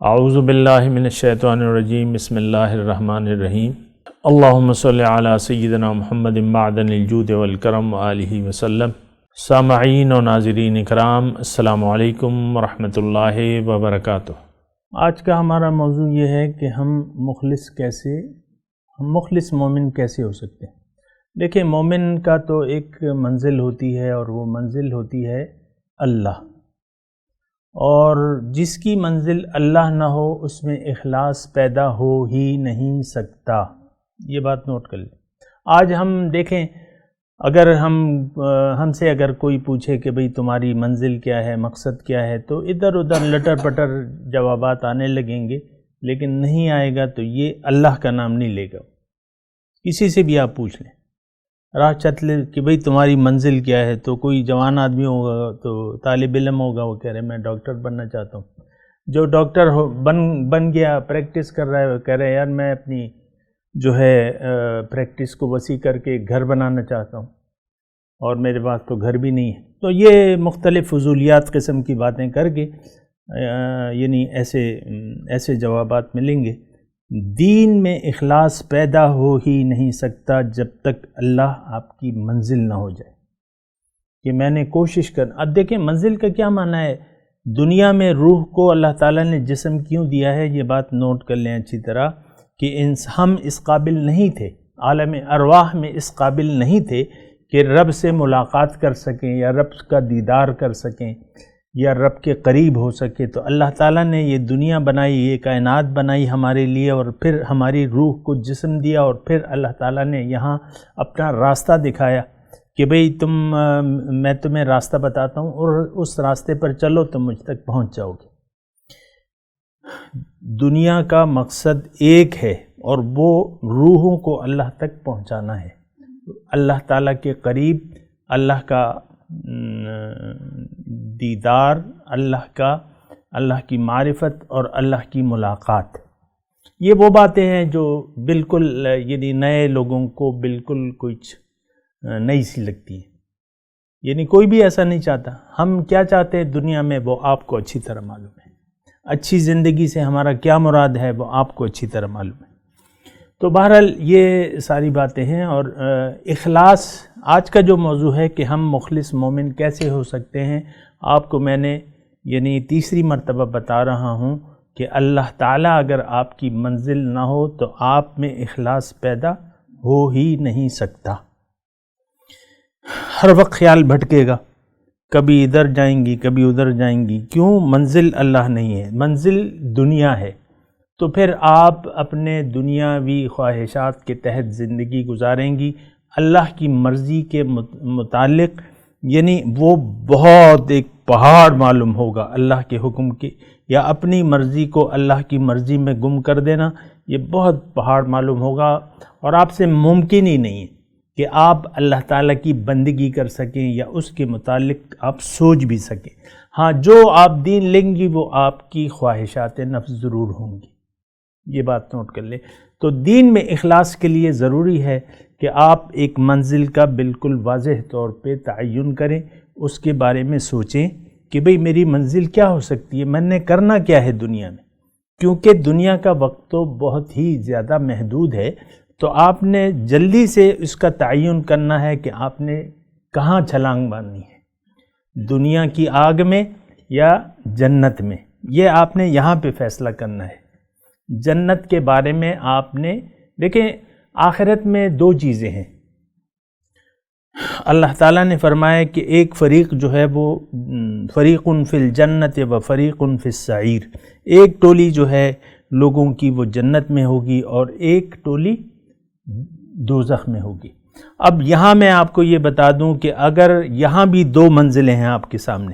اعوذ باللہ من الشیطان الرجیم بسم اللہ الرحمن الرحیم اللہم صلی علی سیدنا محمد معدن الجود والکرم وآلہ وسلم۔ سامعین و ناظرین اکرام، السلام علیکم ورحمۃ اللہ وبرکاتہ۔ آج کا ہمارا موضوع یہ ہے کہ ہم مخلص مومن کیسے ہو سکتے ہیں۔ دیکھیں، مومن کا تو ایک منزل ہوتی ہے اور وہ منزل ہوتی ہے اللہ، اور جس کی منزل اللہ نہ ہو اس میں اخلاص پیدا ہو ہی نہیں سکتا۔ یہ بات نوٹ کر لیں۔ آج ہم دیکھیں، اگر ہم سے اگر کوئی پوچھے کہ بھئی تمہاری منزل کیا ہے، مقصد کیا ہے، تو ادھر ادھر لٹر پٹر جوابات آنے لگیں گے، لیکن نہیں آئے گا تو یہ اللہ کا نام نہیں لے گا۔ کسی سے بھی آپ پوچھ لیں، راہ چت لے کہ بھئی تمہاری منزل کیا ہے، تو کوئی جوان آدمی ہوگا تو طالب علم ہوگا، وہ کہہ رہے میں ڈاکٹر بننا چاہتا ہوں۔ جو ڈاکٹر بن گیا، پریکٹس کر رہا ہے، وہ کہہ رہے یار میں اپنی جو ہے پریکٹس کو وسیع کر کے گھر بنانا چاہتا ہوں، اور میرے پاس تو گھر بھی نہیں ہے۔ تو یہ مختلف فضولیات قسم کی باتیں کر کے یعنی ایسے جوابات ملیں گے۔ دین میں اخلاص پیدا ہو ہی نہیں سکتا جب تک اللہ آپ کی منزل نہ ہو جائے، کہ میں نے کوشش اب دیکھیں منزل کا کیا معنی ہے۔ دنیا میں روح کو اللہ تعالیٰ نے جسم کیوں دیا ہے، یہ بات نوٹ کر لیں اچھی طرح، کہ ہم اس قابل نہیں تھے، عالم ارواح میں اس قابل نہیں تھے کہ رب سے ملاقات کر سکیں یا رب کا دیدار کر سکیں یا رب کے قریب ہو سکے۔ تو اللہ تعالیٰ نے یہ دنیا بنائی، یہ کائنات بنائی ہمارے لیے، اور پھر ہماری روح کو جسم دیا، اور پھر اللہ تعالیٰ نے یہاں اپنا راستہ دکھایا کہ بھئی میں تمہیں راستہ بتاتا ہوں اور اس راستے پر چلو تو مجھ تک پہنچ جاؤ گے۔ دنیا کا مقصد ایک ہے، اور وہ روحوں کو اللہ تک پہنچانا ہے، اللہ تعالیٰ کے قریب، اللہ کا دیدار، اللہ کی معرفت اور اللہ کی ملاقات۔ یہ وہ باتیں ہیں جو بالکل یعنی نئے لوگوں کو بالکل کچھ نئی سی لگتی ہیں، یعنی کوئی بھی ایسا نہیں چاہتا۔ ہم کیا چاہتے ہیں دنیا میں، وہ آپ کو اچھی طرح معلوم ہے۔ اچھی زندگی سے ہمارا کیا مراد ہے، وہ آپ کو اچھی طرح معلوم ہے۔ تو بہرحال یہ ساری باتیں ہیں، اور اخلاص آج کا جو موضوع ہے کہ ہم مخلص مومن کیسے ہو سکتے ہیں، آپ کو میں نے یعنی تیسری مرتبہ بتا رہا ہوں کہ اللہ تعالیٰ اگر آپ کی منزل نہ ہو تو آپ میں اخلاص پیدا ہو ہی نہیں سکتا۔ ہر وقت خیال بھٹکے گا، کبھی ادھر جائیں گی کبھی ادھر جائیں گی۔ کیوں؟ منزل اللہ نہیں ہے، منزل دنیا ہے۔ تو پھر آپ اپنے دنیاوی خواہشات کے تحت زندگی گزاریں گی۔ اللہ کی مرضی کے متعلق یعنی وہ بہت ایک پہاڑ معلوم ہوگا اللہ کے حکم کی، یا اپنی مرضی کو اللہ کی مرضی میں گم کر دینا، یہ بہت پہاڑ معلوم ہوگا، اور آپ سے ممکن ہی نہیں ہے کہ آپ اللہ تعالیٰ کی بندگی کر سکیں یا اس کے متعلق آپ سوچ بھی سکیں۔ ہاں، جو آپ دین لیں گی وہ آپ کی خواہشات نفس ضرور ہوں گی، یہ بات نوٹ کر لیں۔ تو دین میں اخلاص کے لیے ضروری ہے کہ آپ ایک منزل کا بالکل واضح طور پہ تعین کریں، اس کے بارے میں سوچیں کہ بھئی میری منزل کیا ہو سکتی ہے، میں نے کرنا کیا ہے دنیا میں، کیونکہ دنیا کا وقت تو بہت ہی زیادہ محدود ہے۔ تو آپ نے جلدی سے اس کا تعین کرنا ہے کہ آپ نے کہاں چھلانگ مارنی ہے، دنیا کی آگ میں یا جنت میں۔ یہ آپ نے یہاں پہ فیصلہ کرنا ہے۔ جنت کے بارے میں آپ نے دیکھیں، آخرت میں دو چیزیں ہیں۔ اللہ تعالیٰ نے فرمایا کہ ایک فریق جو ہے وہ فریق فی الجنت و فریق فی السعیر، ایک ٹولی جو ہے لوگوں کی وہ جنت میں ہوگی اور ایک ٹولی دوزخ میں ہوگی۔ اب یہاں میں آپ کو یہ بتا دوں کہ اگر یہاں بھی دو منزلیں ہیں آپ کے سامنے،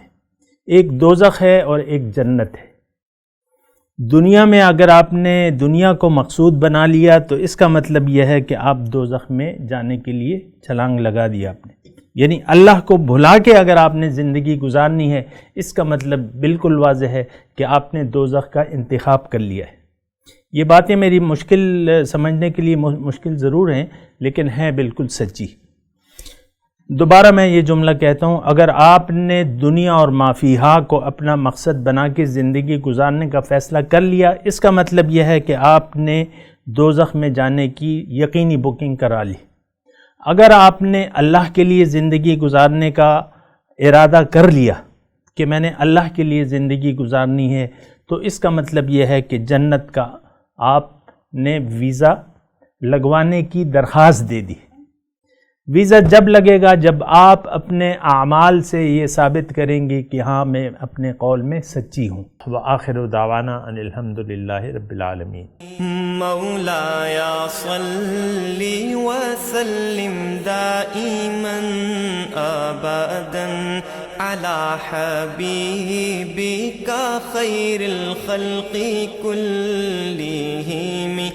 ایک دوزخ ہے اور ایک جنت ہے۔ دنیا میں اگر آپ نے دنیا کو مقصود بنا لیا تو اس کا مطلب یہ ہے کہ آپ دوزخ میں جانے کے لیے چھلانگ لگا دیا آپ نے، یعنی اللہ کو بھلا کے اگر آپ نے زندگی گزارنی ہے، اس کا مطلب بالکل واضح ہے کہ آپ نے دوزخ کا انتخاب کر لیا ہے۔ یہ باتیں میری مشکل سمجھنے کے لیے مشکل ضرور ہیں، لیکن ہیں بالکل سچی۔ دوبارہ میں یہ جملہ کہتا ہوں، اگر آپ نے دنیا اور ما فیہا کو اپنا مقصد بنا کے زندگی گزارنے کا فیصلہ کر لیا، اس کا مطلب یہ ہے کہ آپ نے دوزخ میں جانے کی یقینی بکنگ کرا لی۔ اگر آپ نے اللہ کے لیے زندگی گزارنے کا ارادہ کر لیا کہ میں نے اللہ کے لیے زندگی گزارنی ہے، تو اس کا مطلب یہ ہے کہ جنت کا آپ نے ویزا لگوانے کی درخواست دے دی۔ ویزا جب لگے گا جب آپ اپنے اعمال سے یہ ثابت کریں گے کہ ہاں میں اپنے قول میں سچی ہوں۔ وآخر دعوانا ان الحمدللہ رب العالمین۔ مولاي صل وسلم دائما ابدا على حبيبك خير الخلق كلهم